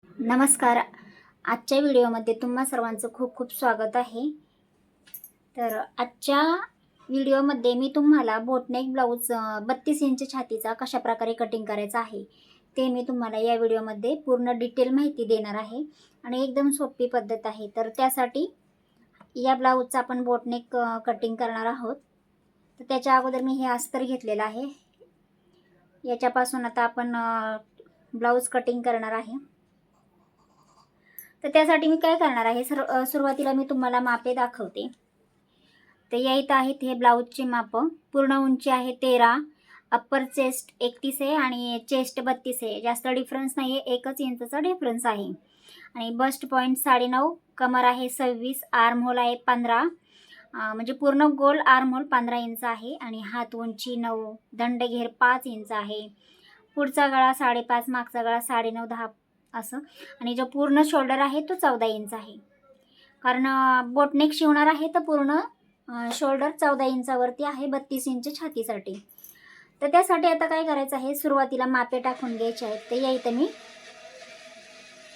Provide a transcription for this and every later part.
नमस्कार. आजच्या व्हिडिओमध्ये तुम्हा सर्वांचं खूप खूप स्वागत आहे. तर आजच्या व्हिडिओमध्ये मी तुम्हाला बोटनेक ब्लाऊज 32 इंच छातीचा कशाप्रकारे कटिंग करायचा आहे ते मी तुम्हाला या व्हिडिओमध्ये पूर्ण डिटेल माहिती देणार आहे आणि एकदम सोपी पद्धत आहे. तर त्यासाठी या ब्लाऊजचा आपण बोटनेक कटिंग करणार आहोत. तर त्याच्या अगोदर मी हे अस्तर घेतलेलं आहे. याच्यापासून आता आपण ब्लाऊज कटिंग करणार आहे. तर त्यासाठी मी काय करणार आहे, सुरुवातीला मी तुम्हाला मापे दाखवते. तर या इथं आहेत हे ब्लाऊजचे माप. पूर्ण उंची आहे 13, अप्पर चेस्ट 31 आहे आणि चेस्ट 32 आहे. जास्त डिफरन्स नाही आहे, 1 इंचचा डिफरन्स आहे. आणि बस्ट पॉईंट 9.5, कमर आहे 26, आर्म होल आहे 15, म्हणजे पूर्ण गोल आर्म होल 15 इंच आहे. आणि हात उंची 9, दंडघेर 5 इंच आहे. पुढचा गळा 5.5, मागचा गळा 9.5 10 असं. आणि जो पूर्ण शोल्डर आहे तो 14 इंच आहे. कारण बोटनेक शिवणार आहे तर पूर्ण शोल्डर 14 इंचावरती आहे 32 इंच छातीसाठी. तर त्यासाठी आता काय करायचं आहे, सुरुवातीला मापे टाकून घ्यायचे आहेत. तर या इथं मी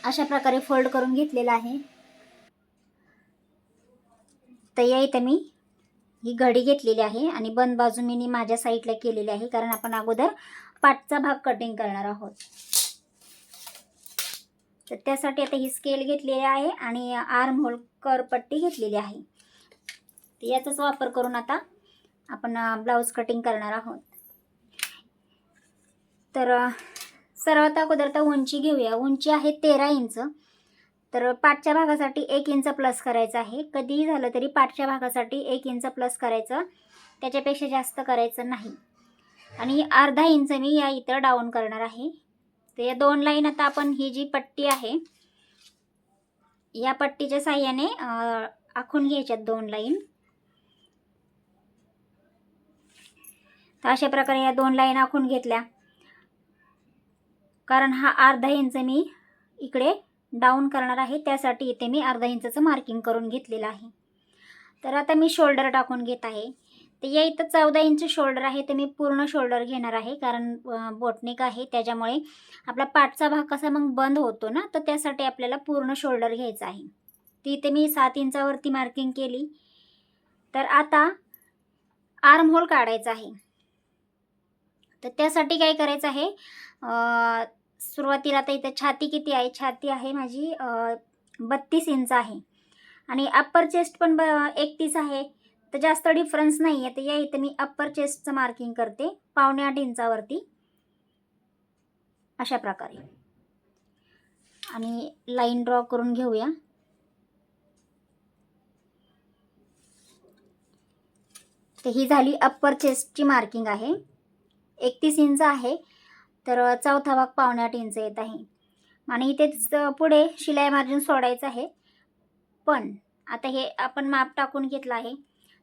अशा प्रकारे फोल्ड करून घेतलेला आहे. तर या इथं मी ही घडी घेतलेली आहे आणि बंद बाजू मी माझ्या साईडला केलेली आहे, कारण आपण अगोदर पाठचा भाग कटिंग करणार आहोत. तर त्यासाठी आता ही स्केल घेतलेली आहे आणि आर्म होल करपट्टी घेतलेली आहे. तर याचाच वापर करून आता आपण ब्लाऊज कटिंग करणार आहोत. तर सर्वात अगोदर तर उंची घेऊया. उंची आहे 13 इंच. तर पाठच्या भागासाठी 1 इंच प्लस करायचं आहे. कधीही झालं तरी पाठच्या भागासाठी 1 इंच प्लस करायचं, त्याच्यापेक्षा जास्त करायचं नाही. आणि अर्धा इंच मी या इथं डाऊन करणार आहे. तर या 2 लाईन आता आपण ही जी पट्टी आहे या पट्टीच्या साहाय्याने आखून घ्यायच्यात 2 लाईन. तर अशा प्रकारे या 2 लाईन आखून घेतल्या, कारण हा अर्धा इंच मी इकडे डाऊन करणार आहे, त्यासाठी इथे मी अर्धा इंचचं मार्किंग करून घेतलेलं आहे. तर आता मी शोल्डर टाकून घेत आहे. तर या इथं 14 इंच शोल्डर आहे, तर मी पूर्ण शोल्डर घेणार आहे, कारण बोटनेक आहे त्याच्यामुळे आपला पाठचा भाग कसा मग बंद होतो ना, तर त्यासाठी आपल्याला पूर्ण शोल्डर घ्यायचं आहे. तर इथे मी 7 इंचावरती मार्किंग केली. तर आता आर्म होल काढायचा आहे. तर त्यासाठी काय करायचं आहे, सुरुवातीला आता इथं छाती किती आहे, छाती आहे माझी 32 इंच आहे आणि अप्पर चेस्ट पण 31 आहे. तर जास्त डिफरन्स नाही आहे. तर या इथं मी अप्पर चेस्टचं मार्किंग करते 7.25 इंचावरती अशा प्रकारे. आणि लाईन ड्रॉ करून घेऊया. तर ही झाली अप्पर चेस्टची मार्किंग आहे. 31 इंच आहे, तर चौथा भाग 7.25 इंच येत आहे. आणि इथेच पुढे शिलाई मार्जिन सोडायचं आहे. पण आता हे आपण माप टाकून घेतलं आहे,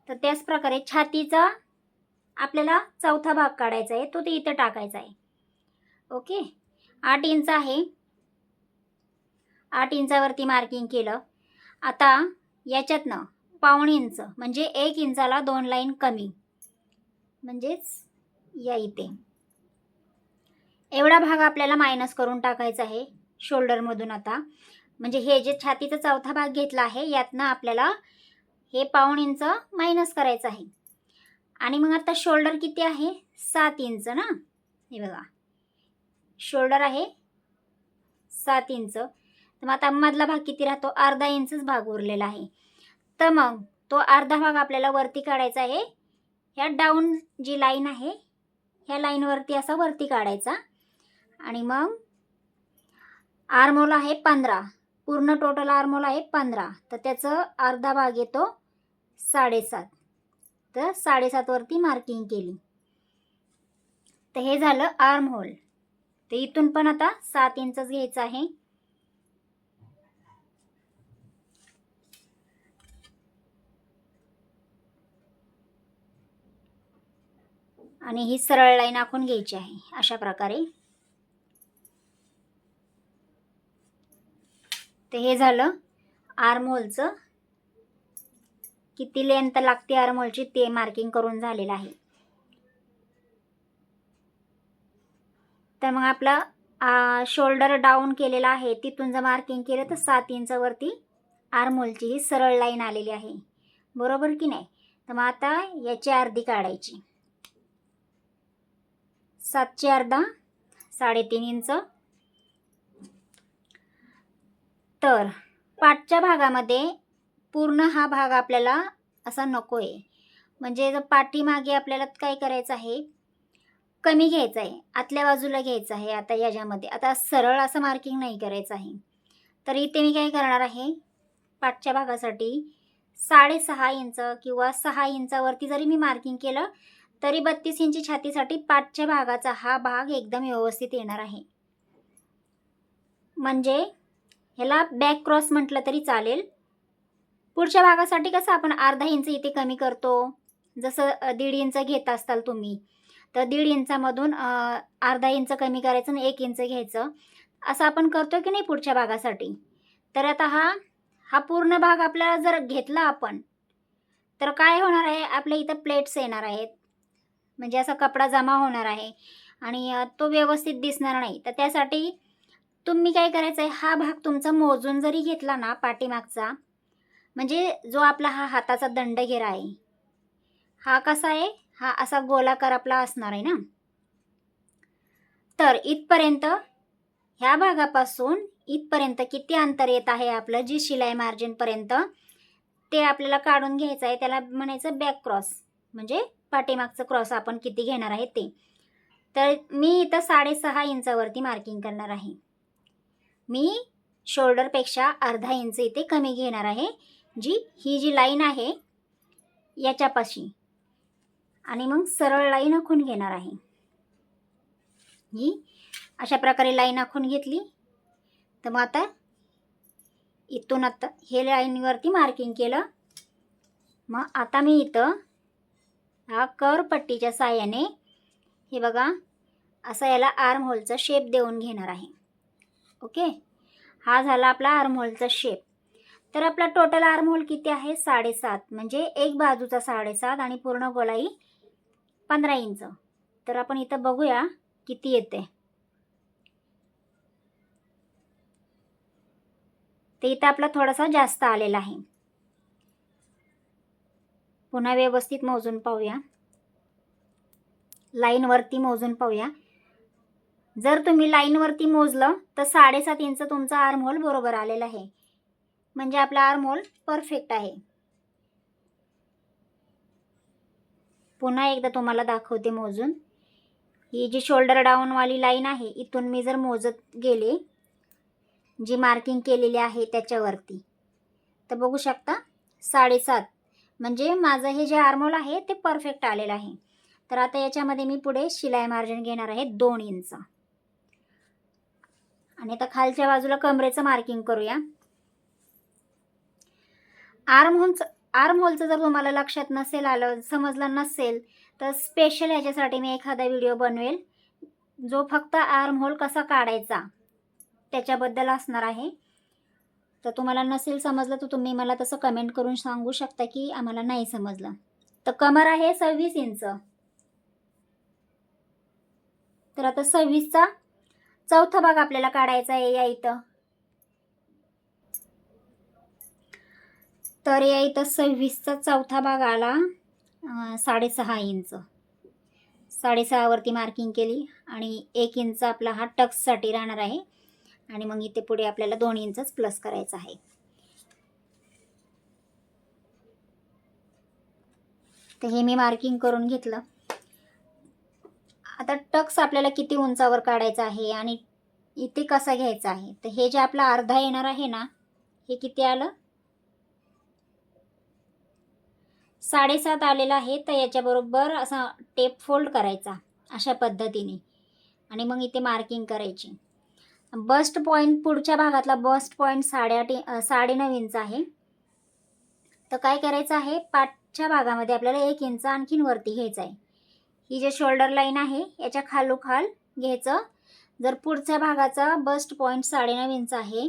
तर त्याच प्रकारे छातीचा आपल्याला चौथा भाग काढायचा आहे, तो ते इथं टाकायचा आहे. ओके. 8 इंच आहे. 8 इंचावरती मार्किंग केलं. आता याच्यातनं 1.25 इंच म्हणजे 1 इंचाला 2 लाईन कमी, म्हणजेच या इथे एवढा भाग आपल्याला मायनस करून टाकायचा आहे शोल्डरमधून. आता म्हणजे हे जे छातीचा चौथा भाग घेतला आहे यातनं आपल्याला हे 1.25 इंच मायनस करायचं आहे. आणि मग आता शोल्डर किती आहे, 7 इंच ना. हे बघा, शोल्डर आहे 7 इंच. तर मग आता मधला भाग किती राहतो, अर्धा इंचच भाग उरलेला आहे. तर मग तो अर्धा भाग आपल्याला वरती काढायचा आहे. ह्या डाऊन जी लाईन आहे ह्या लाईनवरती असा वरती काढायचा. आणि मग आर्महोल आहे 15, पूर्ण टोटल आर्महोल आहे 15, तर त्याचं अर्धा भाग येतो 7.5. तर 7.5 वरती मार्किंग केली. तर हे झालं आर्महोल. तर इथून पण आता 7 इंचच घ्यायचं आहे. आणि ही सरळ लाईन आखून घ्यायची आहे अशा प्रकारे. तर हे झालं आर्महोलचं. किती लेंथ लागते आर्महोलची ते मार्किंग करून झालेलं आहे. तर मग आपला शोल्डर डाऊन केलेला आहे तिथून जर मार्किंग केलं तर 7 इंचावरती आर्महोलची ही सरळ लाईन आलेली आहे, बरोबर की नाही. तर मग आता याची अर्धी काढायची. 7ची अर्धा 3.5 इंच. तर पाठच्या भागामध्ये पूर्ण हा भाग आपल्याला असा नको आहे, म्हणजे जर पाठीमागे आपल्याला काय करायचं आहे, कमी घ्यायचं आहे, आतल्या बाजूला घ्यायचं आहे. आता याच्यामध्ये आता सरळ असं मार्किंग नाही करायचं आहे. तर इथे मी काय करणार आहे, पाठच्या भागासाठी 6.5 इंच किंवा 6 इंचावरती जरी मी मार्किंग केलं तरी 32 इंची छातीसाठी पाठच्या भागाचा हा भाग एकदम व्यवस्थित येणार आहे. म्हणजे ह्याला बॅक क्रॉस म्हटलं तरी चालेल. पुढच्या भागासाठी कसं आपण अर्धा इंच इथे कमी करतो, जसं 1.5 इंच घेत असताल तुम्ही, तर 1.5 इंचामधून अर्धा इंच कमी करायचं आणि 1 इंच घ्यायचं, असं आपण करतो की नाही पुढच्या भागासाठी. तर आता हा पूर्ण भाग आपल्याला जर घेतला आपण तर काय होणार आहे, आपल्या इथं प्लेट्स येणार आहेत, म्हणजे असा कपडा जमा होणार आहे आणि तो व्यवस्थित दिसणार नाही. तर त्यासाठी तुम्ही काय करायचं आहे, हा भाग तुमचा मोजून जरी घेतला ना पाठीमागचा, म्हणजे जो आपला हा हाताचा दंडगेर आहे हा कसा आहे, हा असा गोलाकार आपला असणार आहे ना. तर इथपर्यंत ह्या भागापासून इथपर्यंत किती अंतर येत आहे आपलं, जी शिलाई मार्जिनपर्यंत, ते आपल्याला काढून घ्यायचं आहे. त्याला म्हणायचं बॅक क्रॉस, म्हणजे पाठीमागचं क्रॉस आपण किती घेणार आहे ते. तर मी इथं 6.5 इंचावरती मार्किंग करणार आहे. मी शोल्डरपेक्षा अर्धा इंच इथे कमी घेणार आहे, ही जी लाईन आहे याच्यापाशी, आणि मग सरळ लाईन आखून घेणार आहे. ही अशा प्रकारे लाईन आखून घेतली. तर मग आता इथून आता हे लाईनवरती मार्किंग केलं. मग आता मी इथं हा कर्व पट्टीच्या साहाय्याने हे बघा असा याला आर्म होलचा शेप देऊन घेणार आहे. ओके, हा झाला आपला आर्म होलचा शेप. तर आपला टोटल आर्म होल किती आहे, 7.5, म्हणजे एक बाजूचा 7.5 आणि पूर्ण गोलाई 15 इंच. तर आपण इथं बघूया किती येते. ते इथं आपला थोडासा जास्त आलेला आहे. पुन्हा व्यवस्थित मोजून पाहूया, लाईनवरती मोजून पाहूया. जर तुम्ही लाईनवरती मोजलं तर 7.5 इंच तुमचा आर्म होल बरोबर आलेला आहे, म्हणजे आपला आर्म होल परफेक्ट आहे. पुन्हा एकदा तुम्हाला दाखवते मोजून. ही जी शोल्डर डाऊनवाली लाईन आहे, इथून मी जर मोजत गेले जी मार्किंग केलेली आहे त्याच्यावरती, तर बघू शकता 7.5, म्हणजे माझं हे जे आर्म होल आहे ते परफेक्ट आलेलं आहे. तर आता याच्यामध्ये मी पुढे शिलाई मार्जिन घेणार आहे 2 इंच. आणि आता खालच्या बाजूला कमरेचं मार्किंग करूया. आर्म होलचं जर तुम्हाला लक्षात नसेल आलं, समजलं नसेल, तर स्पेशल ह्याच्यासाठी मी एखादा व्हिडिओ बनवेल जो फक्त आर्म होल कसा काढायचा त्याच्याबद्दल असणार आहे. तर तुम्हाला नसेल समजलं तर तुम्ही मला तसं कमेंट करून सांगू शकता की आम्हाला नाही समजलं. तर कमर आहे 26 इंच. तर आता 26चा चौथा भाग आपल्याला काढायचा आहे या इथं. तर या इथं 26चा चौथा भाग आला 6.5 इंच. 6.5 वरती मार्किंग केली आणि 1 इंच आपला हा टक्ससाठी राहणार आहे. आणि मग इथे पुढे आपल्याला 2 इंचच प्लस करायचं आहे. तर हे मी मार्किंग करून घेतलं. आता टक्स आपल्याला किती उंचावर काढायचा आहे आणि इथे कसा घ्यायचा आहे, तर हे जे आपला अर्धा येणार आहे ना, हे किती आलं, 7.5 आलेला आहे. तर याच्याबरोबर असा टेप फोल्ड करायचा अशा पद्धतीने आणि मग इथे मार्किंग करायची. बस्ट पॉईंट पुढच्या भागातला बस्ट पॉईंट 9.5 इंच आहे. तर काय करायचं आहे, पाठच्या भागामध्ये आपल्याला 1 इंच आणखीन वरती घ्यायचं आहे. ही जे शोल्डर लाईन आहे याच्या खालोखाल घ्यायचं. जर पुढच्या भागाचा बस्ट पॉईंट 9.5 इंच आहे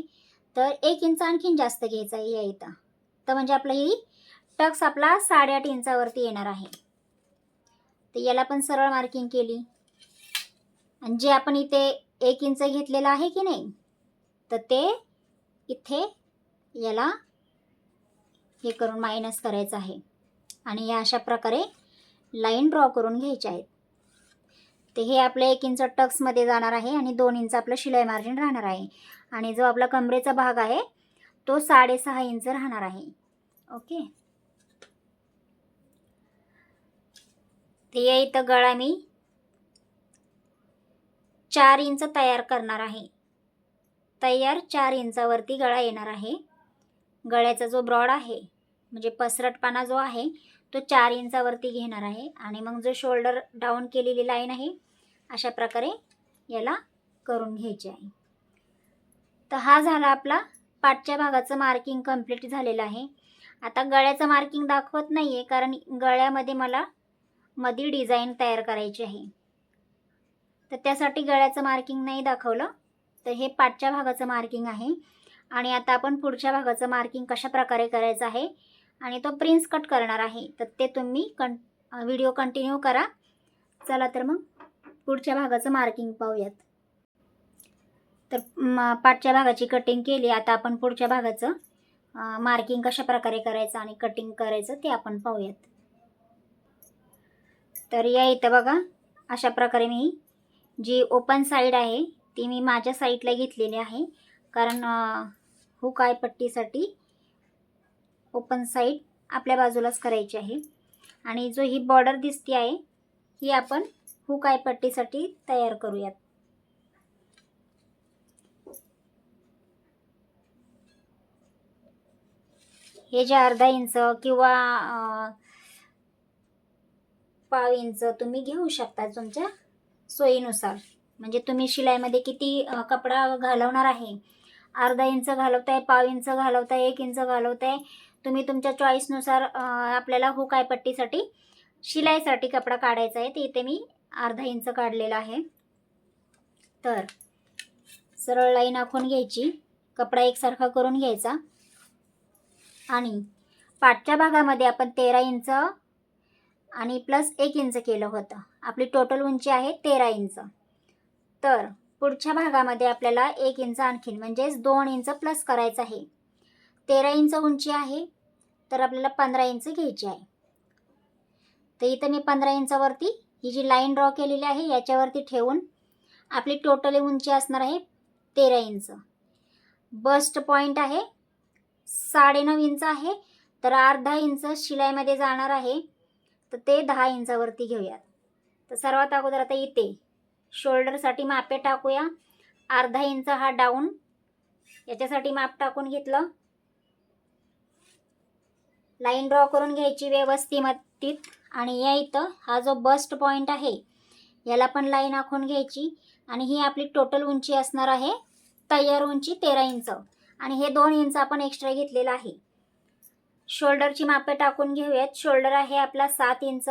तर 1 इंच आणखीन जास्त घ्यायचा आहे या इथं. तर म्हणजे आपलं ही टक्स आपला 8.5 इंचावरती येणार आहे. तर याला पण सरळ मार्किंग केली. आणि जे आपण इथे 1 इंच घेतलेलं आहे की नाही, तर ते इथे याला हे करून मायनस करायचं आहे आणि या अशा प्रकारे लाईन ड्रॉ करून घ्यायचे आहेत. ते हे आपलं 1 इंच टक्समध्ये जाणार आहे आणि 2 इंच आपलं शिलाई मार्जिन राहणार आहे आणि जो आपला कमरेचा भाग आहे तो 6.5 इंच राहणार आहे. ओके. ते इथं गळा मी 4 इंच तयार करणार आहे. तयार 4 इंचावरती गळा येणार आहे. गळ्याचा जो ब्रॉड आहे म्हणजे पसरटपणा जो आहे तो 4 इंचावरती घेणार आहे आणि मग जो शोल्डर डाऊन केलेली लाईन आहे अशा प्रकारे याला करून घ्यायचे आहे. तर हा झाला आपला पाठच्या भागाचं मार्किंग कंप्लीट झालेलं आहे. आता गळ्याचं मार्किंग दाखवत नाही आहे कारण गळ्यामध्ये मला मध्ये डिझाईन तयार करायची आहे, तर त्यासाठी गळ्याचं मार्किंग नाही दाखवलं. तर हे पाठच्या भागाचं मार्किंग आहे आणि आता आपण पुढच्या भागाचं मार्किंग कशा प्रकारे करायचं आहे आणि तो प्रिन्स कट करणार आहे, तर ते तुम्ही व्हिडिओ कंटिन्यू करा. चला तर मग पुढच्या भागाचं मार्किंग पाहूयात. तर पाठच्या भागाची कटिंग केली. आता आपण पुढच्या भागाचं मार्किंग कशा प्रकारे करायचं आणि कटिंग करायचं ते आपण पाहूयात. तर या इथं बघा अशा प्रकारे मी जी ओपन साईड आहे ती मी माझ्या साईडला घेतलेली आहे कारण हुक आय पट्टीसाठी ओपन साईड आपल्या बाजूलाच करायची आहे आणि जो ही बॉर्डर दिसते आहे ही आपण हुक आय पट्टीसाठी तयार करूयात. हे जे अर्धा इंच किंवा पाव इंच तुम्ही घेऊ शकता तुमच्या सोयीनुसार. म्हणजे तुम्ही शिलाईमध्ये किती कपडा घालवणार आहे, अर्धा इंच घालवताय, पाव इंच घालवताय, 1 इंच घालवताय, तुम्ही तुमच्या चॉईसनुसार आपल्याला हुक आय पट्टीसाठी शिलाईसाठी कपडा काढायचा आहे. ते इथे मी अर्धा इंच काढलेला आहे. तर सरळ लाईन आखून घ्यायची, कपडा एकसारखा करून घ्यायचा आणि पाठच्या भागामध्ये आपण 13 इंच आणि प्लस 1 इंच केलं होतं. आपली टोटल उंची आहे 13 इंच. तर पुढच्या भागामध्ये आपल्याला 1 इंच आणखीन म्हणजेच 2 इंच प्लस करायचं आहे. 13 इंच उंची आहे तर आपल्याला 15 इंच घ्यायची आहे. तर इथं मी 15 इंचावरती ही जी लाईन ड्रॉ केलेली आहे याच्यावरती ठेवून आपली टोटल उंची असणार आहे 13 इंच. बस्ट पॉईंट आहे 9.5 इंच आहे तर अर्धा इंच शिलाईमध्ये जाणार आहे, तर ते 10 इंचावरती घेऊयात. तर सर्वात अगोदर आता इथे शोल्डरसाठी मापे टाकूया. अर्धा इंच हा डाऊन याच्यासाठी माप टाकून घेतलं. लाईन ड्रॉ करून घ्यायची व्यवस्थित आणि या इथं हा जो बस्ट पॉईंट आहे याला पण लाईन आखून घ्यायची आणि ही आपली टोटल उंची असणार आहे तयार उंची 13 इंच आणि हे 2 इंच आपण एक्स्ट्रा घेतलेलं आहे. शोल्डरची मापे टाकून घेऊयात. शोल्डर आहे आपला 7 इंच,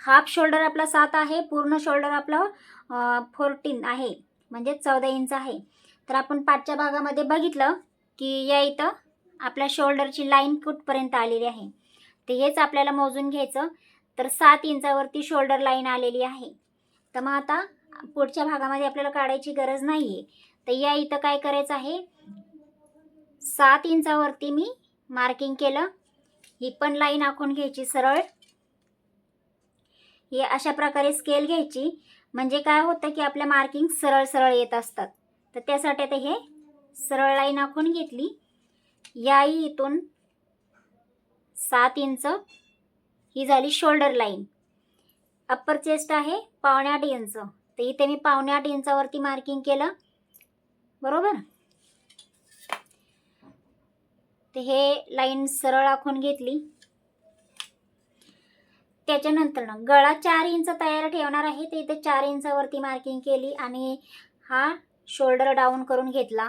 हाफ शोल्डर आपला 7 आहे, पूर्ण शोल्डर आपला 14 आहे म्हणजे 14 इंच आहे. तर आपण पाठच्या भागामध्ये बघितलं की या इथं आपल्या शोल्डरची लाईन कुठपर्यंत आलेली आहे ते हेच आपल्याला मोजून घ्यायचं. तर 7 इंचावरती शोल्डर लाईन आलेली आहे. तर मग आता पुढच्या भागामध्ये आपल्याला काढायची गरज नाही आहे. तर या इथं काय करायचं आहे, 7 इंचावरती मी मार्किंग केलं. ही पण लाईन आखून घ्यायची सरळ. हे अशा प्रकारे स्केल घ्यायची म्हणजे काय होतं की आपल्या मार्किंग सरळ सरळ येत असतात. तर त्यासाठी आता हे सरळ लाईन आखून घेतली. याही इथून 7 इंच ही झाली शोल्डर लाईन. अप्पर चेस्ट आहे 7.25 इंच, तर इथे मी 7.25 इंचावरती मार्किंग केलं बरोबर. तर हे लाईन सरळ आखून घेतली. त्याच्यानंतर गळा 4 इंच तयार ठेवणार आहे, तर इथे 4 इंचावरती मार्किंग केली आणि हा शोल्डर डाऊन करून घेतला.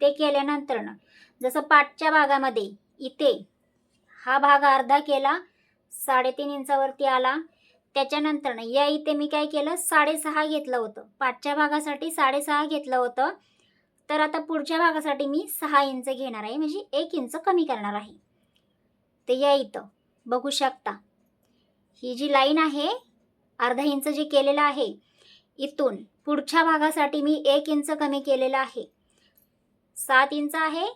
ते केल्यानंतर जसं पाठच्या भागामध्ये इथे हा भाग अर्धा केला, 3.5 इंचावरती आला. त्याच्यानंतर या इथे मी काय केलं 6.5 घेतलं होतं, पाठच्या भागासाठी 6.5 घेतलं होतं. तर आता पुढच्या भागासाठी मी 6 इंच घेणार आहे म्हणजे 1 इंच कमी करणार आहे. तर या इथं बघू शकता ही जी लाईन आहे अर्धा इंच जे केलेलं आहे इथून पुढच्या भागासाठी मी 1 इंच कमी केलेलं आहे. 7 इंच आहे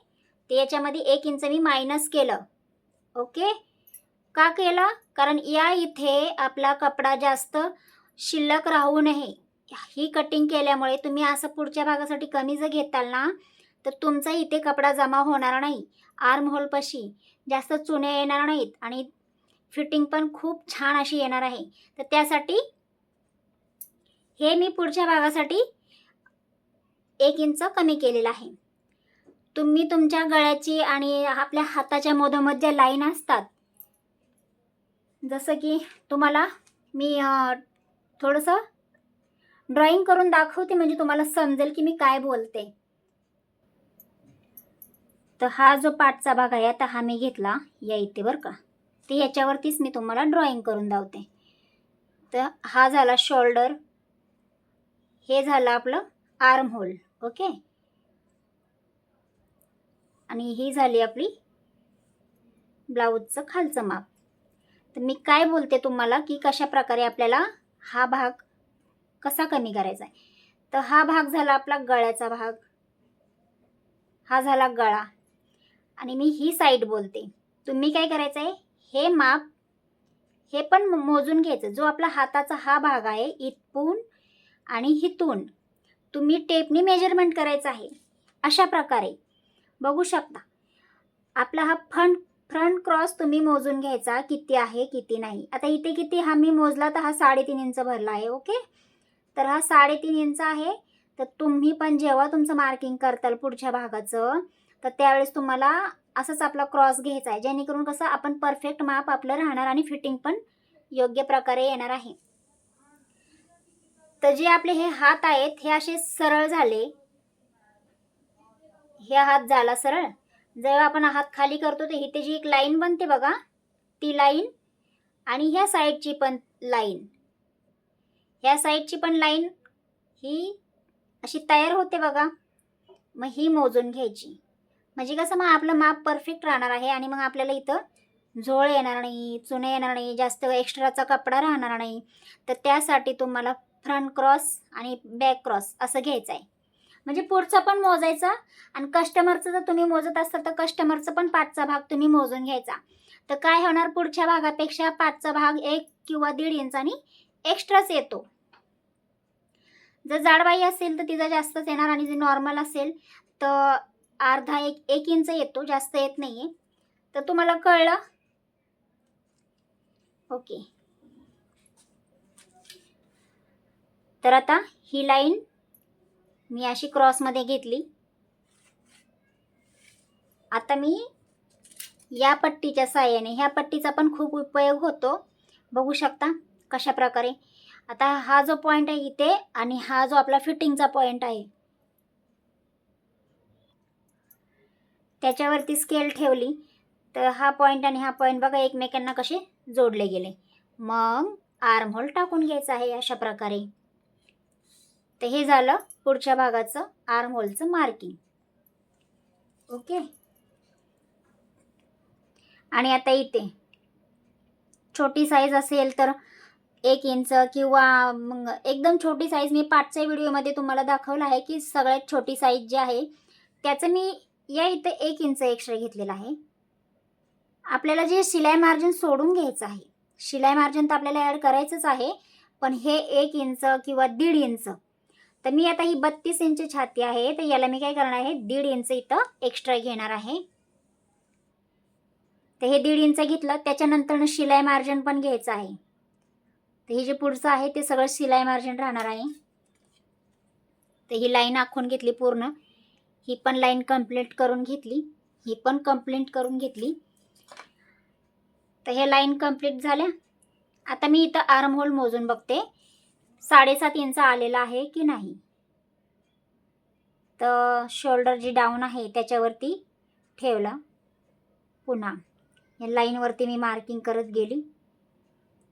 ते याच्यामध्ये 1 इंच मी मायनस केलं. ओके, का केलं? कारण या इथे आपला कपडा जास्त शिल्लक राहू नये. ही कटिंग केल्यामुळे तुम्ही असं पुढच्या भागासाठी कमी जर घेताल ना तर तुमचा इथे कपडा जमा होणार नाही. आर्म होलपाशी जास्त चुने येणार नाहीत आणि फिटिंग पण खूप छान अशी येणार आहे. तर त्यासाठी हे मी पुढच्या भागासाठी 1 इंच कमी केलेलं आहे. तुम्ही तुमच्या गळ्याची आणि आपल्या हाताच्या मधोमध ज्या लाईन असतात, जसं की तुम्हाला मी थोडंसं ड्रॉइंग करून दाखवते म्हणजे तुम्हाला समजेल की मी काय बोलते. तर हा जो पाठचा भाग आहे आता हा मी घेतला या इथे बरं का, ते याच्यावरतीच मी तुम्हाला ड्रॉइंग करून दावते. तर हा झाला शोल्डर, हे झालं आपलं आर्म होल. ओके, आणि ही झाली आपली ब्लाऊजचं खालचं माप. तर मी काय बोलते तुम्हाला की कशा प्रकारे आपल्याला हा भाग कसा कमी करायचा आहे. तर हा भाग झाला आपला गळ्याचा भाग, हा झाला गळा, आणि मी ही साईड बोलते. तुम्ही काय करायचं आहे, हे माप हे पण मोजून घ्यायचं. जो आपला हाताचा हा भाग आहे इथून आणि हिथून तुम्ही टेपनी मेजरमेंट करायचं आहे. अशा प्रकारे बघू शकता आपला हा फ्रंट क्रॉस तुम्ही मोजून घ्यायचा किती आहे किती नाही. आता इथे किती हा मी मोजला तर हा 3.5 इंच भरला आहे. ओके, तर हा 3.5 इंच आहे. तर तुम्ही पण जेव्हा तुमचं मार्किंग करताल पुढच्या भागाचं तर त्यावेळेस तुम्हाला असंच आपला क्रॉस घ्यायचा आहे, जेणेकरून कसं आपण परफेक्ट माप आपलं राहणार आणि फिटिंग पण योग्य प्रकारे येणार आहे. तर जे आपले हे हात आहेत हे असे सरळ झाले, हे हात झाला सरळ. जेव्हा आपण हात खाली करतो तर इथे जी एक लाईन बनते बघा, ती लाईन आणि ह्या साईडची पण लाईन, ह्या साईडची पण लाईन ही अशी तयार होते बघा. मग ही मोजून घ्यायची, म्हणजे कसं मग आपलं माप परफेक्ट राहणार आहे आणि मग आपल्याला इथं झोळ येणार नाही, चुने येणार नाही, जास्त एक्स्ट्राचा कपडा राहणार नाही. तर त्यासाठी तुम्हाला फ्रंट क्रॉस आणि बॅक क्रॉस असं घ्यायचं आहे. म्हणजे पुढचा पण मोजायचा आणि कस्टमरचं जर तुम्ही मोजत असाल तर कस्टमरचं पण पाठचा भाग तुम्ही मोजून घ्यायचा. तर काय होणार, पुढच्या भागापेक्षा पाठचा भाग 1 किंवा 1.5 इंचानी एक्स्ट्राच येतो. जर जाडबाई असेल तर तिचा जास्तच येणार आणि जे नॉर्मल असेल तर अर्धा 1 इंच येतो, जास्त येत नाहीये. तर तुम्हाला कळलं. ओके, तर आता ही लाईन मी अशी क्रॉसमध्ये घेतली. आता मी या पट्टीच्या साहाय्याने, ह्या पट्टीचा पण खूप उपयोग होतो, बघू शकता कशा प्रकारे. आता हा जो पॉईंट आहे इथे आणि हा जो आपला फिटिंगचा पॉईंट आहे त्याच्यावरती स्केल ठेवली तर हा पॉईंट आणि हा पॉईंट बघा एकमेकांना कसे जोडले गेले. मग आर्म होल टाकून घ्यायचा आहे अशा प्रकारे. तर हे झालं पुढच्या भागाचं आर्म होलचं मार्किंग. ओके, आणि आता इथे छोटी साईज असेल तर 1 इंच किंवा मग एकदम छोटी साईज मी पाठच्या व्हिडिओमध्ये तुम्हाला दाखवलं आहे की सगळ्यात छोटी साईज जी आहे त्याचं मी या इथे 1 इंच एक्स्ट्रा घेतलेला आहे. आपल्याला जे शिलाई मार्जिन सोडून घ्यायचं आहे, शिलाई मार्जिन तर आपल्याला ॲड करायचंच आहे, पण हे 1 इंच किंवा 1.5 इंच. तर मी आता ही 32 इंच छाती आहे तर याला मी काय करणार आहे 1.5 इंच इथं एक्स्ट्रा घेणार आहे. तर हे 1.5 इंच घेतलं, त्याच्यानंतर शिलाई मार्जिन पण घ्यायचं आहे. तर हे जे पुढचं आहे ते सगळं शिलाई मार्जिन राहणार आहे. तर ही लाईन आखून घेतली पूर्ण, ही पण लाईन कंप्लीट करून घेतली, ही पण कंप्लीट करून घेतली. तर हे लाईन कंप्लीट झाल्या. आता मी इथं आर्म होल मोजून बघते 7.5 इंच आलेला आहे की नाही. तर शोल्डर जी डाऊन आहे त्याच्यावरती ठेवलं, पुन्हा या लाईनवरती मी मार्किंग करत गेली.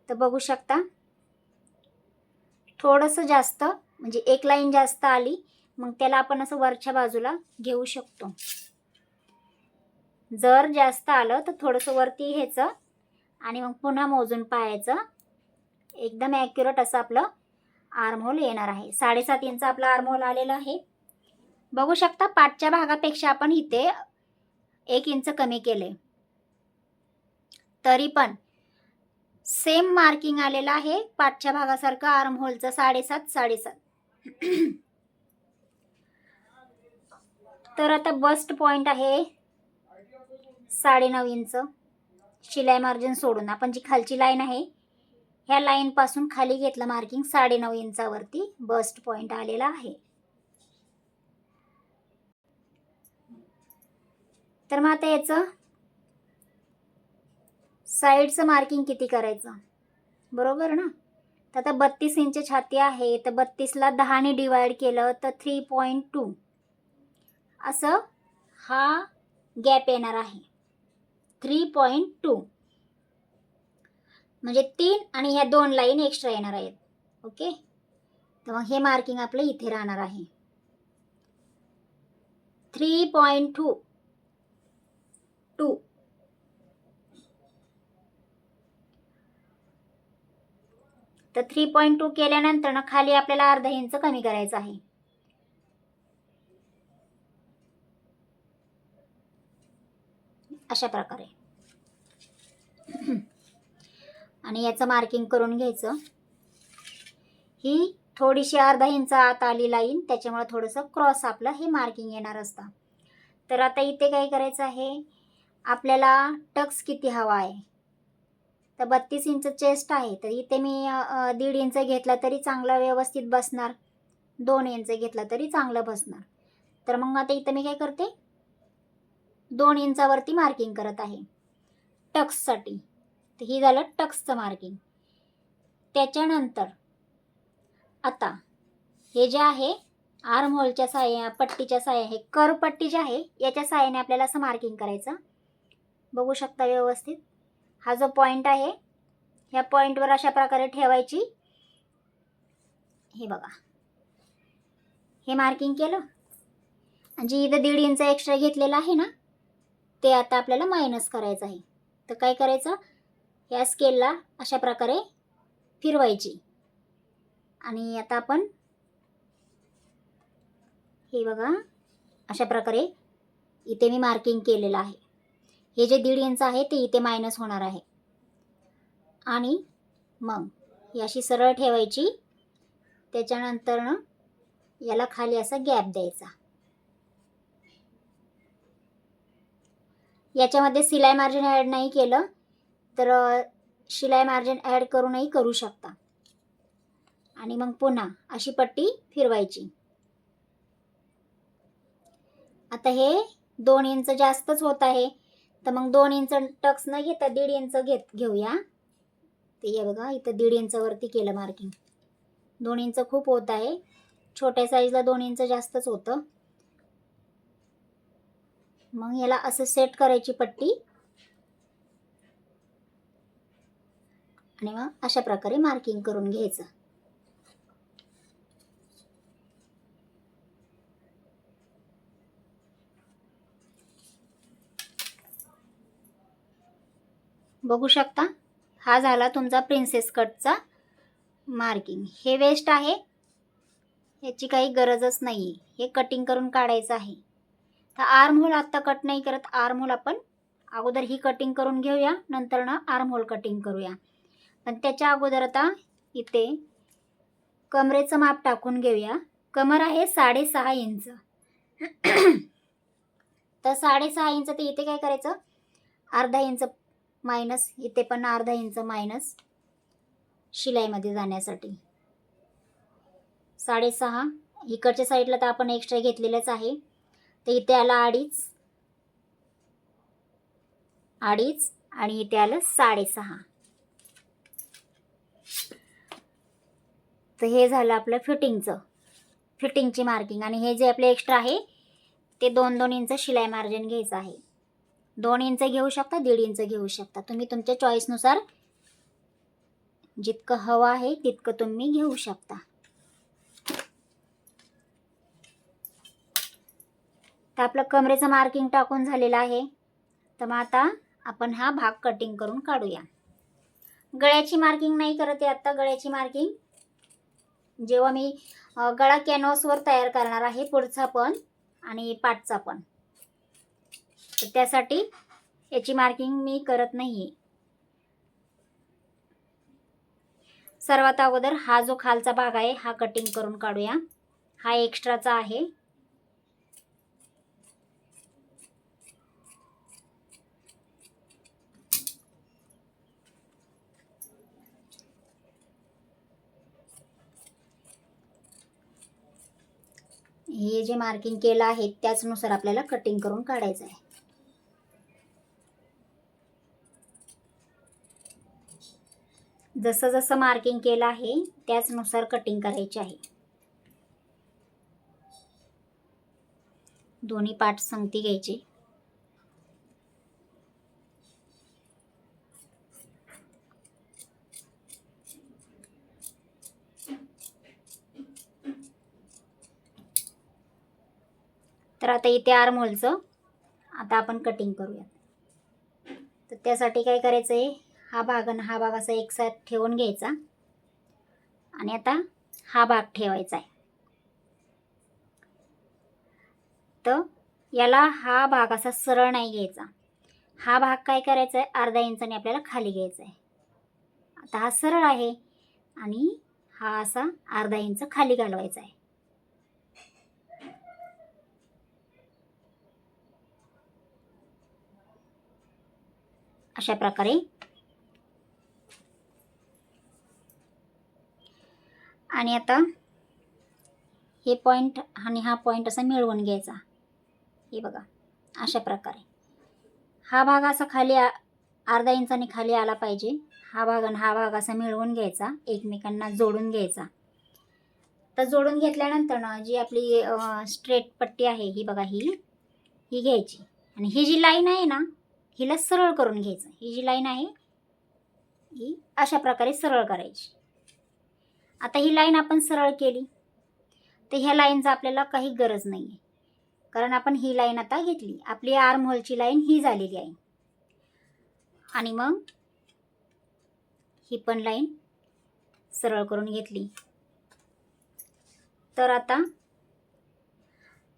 तर बघू शकता थोडंसं जास्त म्हणजे एक लाईन जास्त आली, मग त्याला आपण असं वरच्या बाजूला घेऊ शकतो. जर जास्त आलं तर थोडंसं वरती घ्यायचं आणि मग पुन्हा मोजून पाहायचं एकदम ॲक्युरेट असं आपलं आर्महोल येणार आहे. 7.5 इंच आपलं आर्महोल आलेलं आहे. बघू शकता पाठच्या भागापेक्षा आपण इथे 1 इंच कमी केले, तरी पण सेम मार्किंग आलेलं आहे पाठच्या भागासारखं आर्महोलचं 7.5. तर आता बस्ट पॉइंट आहे 9.5 इंच. शिलाई मार्जिन सोडून आपण जी खालची लाईन आहे ह्या लाईन पासून खाली घेतलं मार्किंग 9.5 इंचावरती बस्ट पॉइंट आलेला आहे. तर मग आता याचं साईडचं मार्किंग किती करायचं, बरोबर ना. तर आता 32 इंच छाती आहे, तर 32ला 10ने डिवाइड केलं तर 3.2 असं हा गॅप येणार आहे. 3.2 म्हणजे 3 आणि ह्या 2 लाईन एक्स्ट्रा येणार आहेत. ओके, तर मग हे मार्किंग आपलं इथे राहणार आहे 3.2. तर 3.2 केल्यानंतर ना खाली आपल्याला अर्धा इंच कमी करायचं आहे. अशा प्रकारे आणि याचं मार्किंग करून घ्यायचं. ही थोडीशी अर्धा इंच आत आली लाईन, त्याच्यामुळे थोडंसं क्रॉस आपलं हे मार्किंग येणार असतं. तर आता इथे काय करायचं आहे, आपल्याला टक्स किती हवा आहे. तर 32 इंच चेस्ट आहे, तर इथे मी 1.5 इंच घेतला तरी चांगला व्यवस्थित बसणार, 2 इंच घेतला तरी चांगलं बसणार. तर मग आता इथं मी काय करते, 2 इंचावरती मार्किंग करत आहे टक्ससाठी. तर ही झालं टक्सचं मार्किंग. त्याच्यानंतर आता हे जे आहे आर्महोलच्या साह्या पट्टीच्या साह्या हे कर्व पट्टी जी आहे याच्या साह्याने आपल्याला असं मार्किंग करायचं. बघू शकता व्यवस्थित हा जो पॉइंट आहे ह्या पॉइंटवर अशा प्रकारे ठेवायची. हे बघा, हे मार्किंग केलं आणि जी इथं 1.5 इंच एक्स्ट्रा घेतलेला आहे ना ते आता आपल्याला मायनस करायचं आहे. तर काय करायचं, या स्केलला अशा प्रकारे फिरवायची आणि आता आपण हे बघा अशा प्रकारे इथे मी मार्किंग केलेलं आहे. हे जे 1.5 इंच आहे ते इथे मायनस होणार आहे आणि मग ही अशी सरळ ठेवायची. त्याच्यानंतर ना याला खाली असा गॅप द्यायचा. याच्यामध्ये शिलाई मार्जिन ॲड नाही केलं तर शिलाई मार्जिन ॲड करूनही करू शकता. आणि मग पुन्हा अशी पट्टी फिरवायची. आता हे 2 इंच जास्तच होत आहे, तर मग 2 इंच टक्स न घेता 1.5 इंच घेऊया. ते हे बघा इथं 1.5 इंचावरती केलं मार्किंग. 2 इंच खूप होत आहे, छोट्या साईजला 2 इंच जास्तच होतं. मग याला असं सेट करायची पट्टी आणि मग अशा प्रकारे मार्किंग करून घ्यायचं. बघू शकता हा झाला तुमचा प्रिन्सेस कटचा मार्किंग. हे वेस्ट आहे, याची काही गरजच नाही, हे कटिंग करून काढायचं आहे. तर आर्महोल आत्ता कट नाही करत, आर्महोल आपण अगोदर ही कटिंग करून घेऊया, नंतर ना आर्महोल कटिंग करूया. पण त्याच्या अगोदर आता इथे कमरेचं माप टाकून घेऊया. कमर आहे 6.5 इंच. तर 6.5 इंच ते इथे काय करायचं, अर्धा इंच मायनस, इथे पण अर्धा इंच मायनस शिलाईमध्ये जाण्यासाठी. 6.5 इकडच्या साईडला तर आपण एक्स्ट्रा घेतलेलंच आहे, तर इथे आला 2.5 आणि इथे आलं 6.5. तर हे झालं आपलं फिटिंगची मार्किंग. आणि हे जे आपले एक्स्ट्रा आहे ते 2-2 इंच शिलाई मार्जिन घ्यायचं आहे. 2 इंच घेऊ शकता, 1.5 इंच घेऊ शकता, तुम्ही तुमच्या चॉईसनुसार जितकं हवं आहे तितकं तुम्ही घेऊ शकता. तर आपलं कमरेचं मार्किंग टाकून झालेलं आहे. तर मग आता आपण हा भाग कटिंग करून काढूया. गळ्याची मार्किंग नाही करत आहे आता. गळ्याची मार्किंग जेव्हा मी गळा कॅनव्हासवर तयार करणार आहे, पुढचा पण आणि पाठचा पण, तर त्यासाठी याची मार्किंग मी करत नाही आहे. सर्वात अगोदर हा जो खालचा भाग आहे हा कटिंग करून काढूया. हा एक्स्ट्राचा आहे. हे जे मार्किंग केलं आहे त्याचनुसार आपल्याला कटिंग करून काढायचं आहे. जसं जसं मार्किंग केलं आहे त्याचनुसार कटिंग करायची आहे. दोन्ही पार्ट संगती घ्यायचे. तर आता इथे आर्महोलचं आता आपण कटिंग करूया. तर त्यासाठी काय करायचं आहे, हा भाग आणि हा भाग असा एकसाथ ठेवून घ्यायचा आणि आता हा भाग ठेवायचा आहे. तर याला हा भाग असा सरळ नाही घ्यायचा. हा भाग काय करायचा आहे, अर्धा इंचाने आपल्याला खाली घ्यायचा आहे. आता हा सरळ आहे आणि हा असा अर्धा इंच खाली घालवायचा आहे. अशा प्रकारे. आणि आता हे पॉईंट आणि हा पॉईंट असा मिळवून घ्यायचा. हे बघा अशा प्रकारे हा भाग असा खाली अर्धा इंचाने खाली आला पाहिजे. हा भाग आणि हा भाग असा मिळवून घ्यायचा, एकमेकांना जोडून घ्यायचा. तर जोडून घेतल्यानंतर ना जी आपली स्ट्रेट पट्टी आहे ही बघा, ही घ्यायची आणि ही जी लाईन आहे ना हिला सरळ करून घ्यायचं. ही जी लाईन आहे ही अशा प्रकारे सरळ करायची. आता ही लाईन आपण सरळ केली तर ह्या लाईनचा आपल्याला काही गरज नाही आहे, कारण आपण ही लाईन आता घेतली. आपली आर्महोलची लाईन ही झालेली आहे. आणि मग ही पण लाईन सरळ करून घेतली. तर आता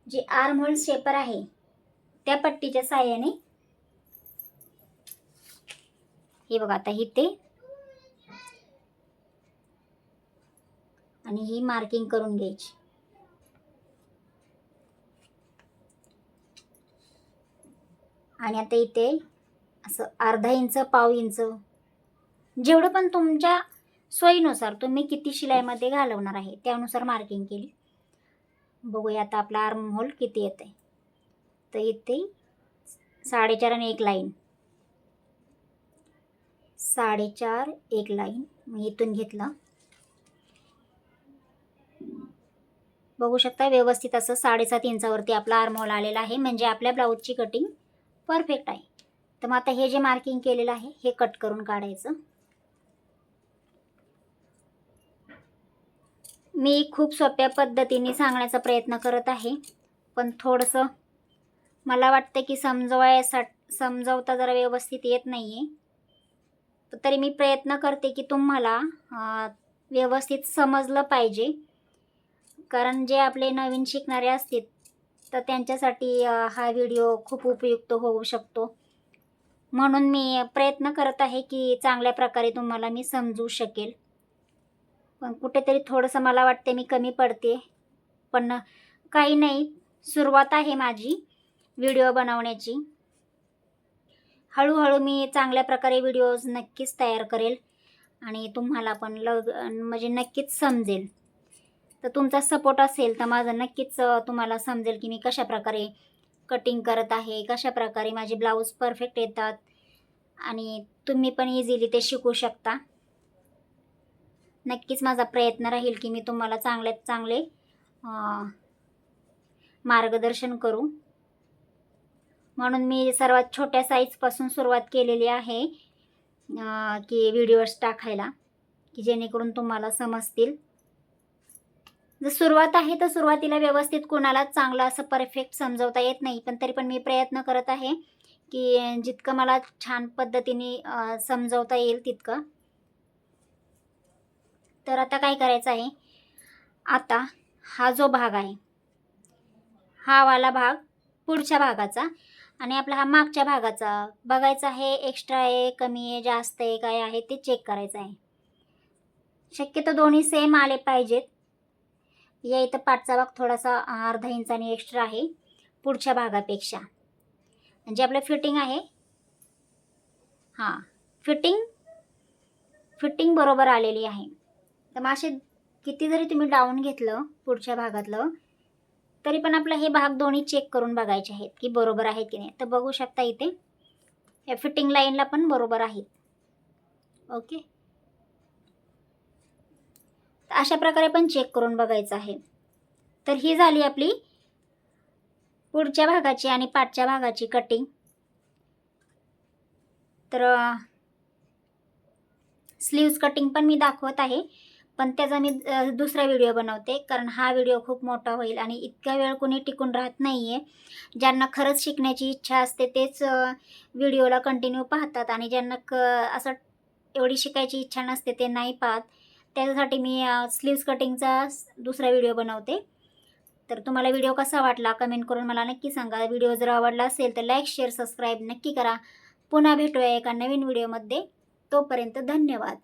जे आर्महोल शेपर आहे त्या पट्टीच्या साहाय्याने हे बघा आता इथे आणि ही मार्किंग करून घ्यायची. आणि आता इथे असं अर्धा इंच, पाव इंच, जेवढं पण तुमच्या सोयीनुसार तुम्ही किती शिलाईमध्ये घालवणार आहे त्यानुसार मार्किंग केली. बघूया आता आपला आर्महोल किती येत आहे. तर इथे 4.5 आणि 1 लाईन, 4.5 1 लाईन मी इथून घेतला. बघू शकता व्यवस्थित असं 7.5 इंचावरती आपला आर्महोल आलेला आहे, म्हणजे आपल्या ब्लाऊजची कटिंग परफेक्ट आहे. तर मग आता हे जे मार्किंग केलेलं आहे हे कट करून काढायचं. मी खूप सोप्या पद्धतीने सांगण्याचा प्रयत्न करत आहे, पण थोडंसं मला वाटतं की समजवता जरा व्यवस्थित येत नाही आहे. तरी मी प्रयत्न करते की तुम्हाला व्यवस्थित समजलं पाहिजे, कारण जे आपले नवीन शिकणारे असतील तर त्यांच्यासाठी हा व्हिडिओ खूप उपयुक्त होऊ शकतो. म्हणून मी प्रयत्न करत आहे की चांगल्या प्रकारे तुम्हाला मी समजू शकेल. पण कुठेतरी थोडंसं मला वाटते मी कमी पडते, पण काही नाही, सुरुवात आहे माझी व्हिडिओ बनवण्याची. हळूहळू मी चांगल्या प्रकारे व्हिडिओज नक्कीच तयार करेल आणि तुम्हाला पण म्हणजे नक्कीच समजेल. तर तुमचा सपोर्ट असेल तर माझं नक्कीच तुम्हाला समजेल की मी कशा प्रकारे कटिंग करत आहे, कशा प्रकारे माझे ब्लाऊज परफेक्ट येतात आणि तुम्ही पण इझिली ते शिकू शकता. नक्कीच माझा प्रयत्न राहील की मी तुम्हाला चांगल्यात चांगले मार्गदर्शन करू. म्हणून मी सर्वात छोट्या साईजपासून सुरुवात केलेली आहे की व्हिडिओज टाकायला, की जेणेकरून तुम्हाला समजतील. जर सुरुवात आहे तर सुरुवातीला व्यवस्थित कोणाला चांगलं असं परफेक्ट समजवता येत नाही, पण तरी पण मी प्रयत्न करत आहे की जितकं मला छान पद्धतीने समजवता येईल तितकं. तर आता काय करायचं आहे, आता हा जो भाग आहे, हा वाला भाग पुढच्या भागाचा आणि आपला हा मागच्या भागाचा बघायचा आहे, एक्स्ट्रा आहे, कमी आहे, जास्त आहे, काय आहे ते चेक करायचं आहे. शक्यतो दोन्ही सेम आले पाहिजेत. या इथं पाठचा भाग थोडासा अर्धा इंचाने एक्स्ट्रा आहे पुढच्या भागापेक्षा, म्हणजे आपलं फिटिंग आहे. हां, फिटिंग बरोबर आलेली आहे. तर मग असे किती जरी तुम्ही डाऊन घेतलं पुढच्या भागातलं, तरी पण आपलं हे भाग दोन्ही चेक करून बघायचे आहेत की बरोबर आहेत की नाही. तर बघू शकता इथे या फिटिंग लाईनला पण बरोबर आहेत. ओके, तर अशा प्रकारे पण चेक करून बघायचं आहे. तर ही झाली आपली पुढच्या भागाची आणि पाठच्या भागाची कटिंग. तर स्लीव्ज कटिंग पण मी दाखवत आहे, पण त्याचा मी दुसरा व्हिडिओ बनवते, कारण हा व्हिडिओ खूप मोठा होईल आणि इतका वेळ कोणी टिकून राहत नाही आहे. ज्यांना खरंच शिकण्याची इच्छा असते तेच व्हिडिओला कंटिन्यू पाहतात आणि ज्यांना असं एवढी शिकायची इच्छा नसते ते नाही पाहत. त्याच्यासाठी मी स्लीव्ज कटिंगचा दुसरा व्हिडिओ बनवते. तर तुम्हाला व्हिडिओ कसा वाटला कमेंट करून मला नक्की सांगा. व्हिडिओ जर आवडला असेल तर लाईक, शेअर, सबस्क्राईब नक्की करा. पुन्हा भेटूया एका नवीन व्हिडिओमध्ये. तोपर्यंत धन्यवाद.